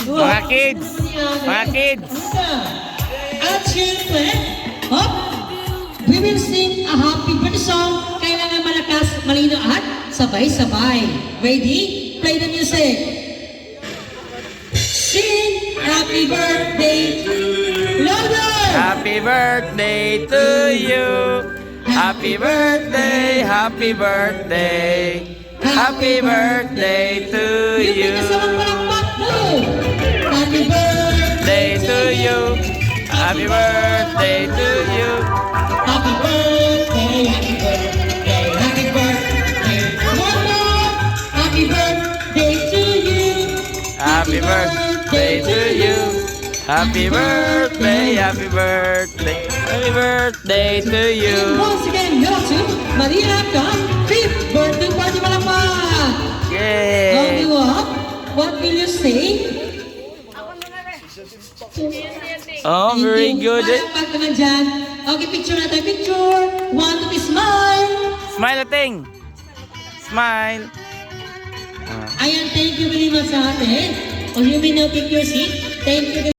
Mga kids. Mga kids. At syempre, hop, we will sing a happy birthday song. Kailangan malakas, malino at sabay-sabay. Ready? Play the music. Sing happy birthday to Louder! Happy birthday to you. Happy birthday, happy birthday. Happy birthday to Yung you. may kasamang palakpak mo. Happy birthday Day to you. Happy birthday to you. Happy birthday, happy birthday, happy birthday. One more. Happy birthday to you. Happy birthday to you. Happy birthday, happy birthday. Happy birthday to And you. once again, hello to Maria Khan, 5th birthday party palakpak. How do Yay! you up? What will you say? Oh, very good. Palakpak naman dyan. Okay, picture natin. Picture. 1, 2, 3, smile. Smile, Ating. Smile. Ayan, thank you very much sa atin. Oh, you may now take your seat. Thank you.